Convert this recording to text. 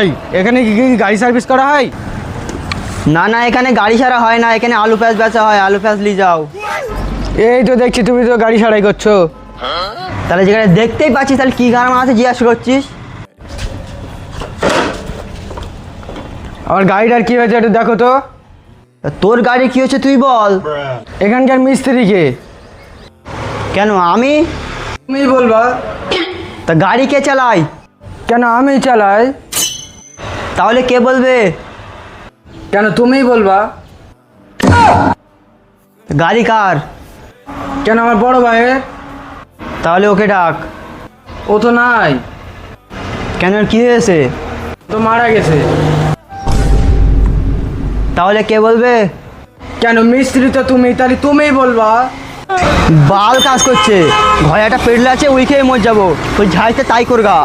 ভাই এখানে কি গাড়ি সার্ভিস করা হয়? না না, এখানে গাড়ি ছাড়া হয় না, এখানে আলু পেঁয়াজ বেচা হয়, আলু পেঁয়াজ নিয়ে যাও। এই তো দেখছি তুমি তো গাড়ি সারাই করছো। তাহলে যেখানে দেখতেই পাচ্ছিস তাহলে কি গান আছে জিজ্ঞাসা করছিস? আমার গাড়িটার কি হয়েছে একটু দেখো তো। তা তোর গাড়ি কি হচ্ছে তুই বল। এখানকার মিস্ত্রিকে। কেন আমি? তুমি বলবা। তা গাড়ি কে চালায়? কেন আমি চালাই? তাহলে কে বলবে? কেন তুমি বলবা। গাড়ি কার? কেন আমার বড় ভাইয়ের। তাহলে ওকে ডাক। ও তো নাই। কেন ওর কি হয়েছে? তো মারা গেছে। তাহলে কে বলবে? কেন মিস্ত্রি তো তুমি, তাহলে তুমিই বলবা। বাল কাজ করছে, ঘরে একটা পেটলা আছে, ওই খেয়ে মর যাবো, ওই ঝাড়তে তাই করগা।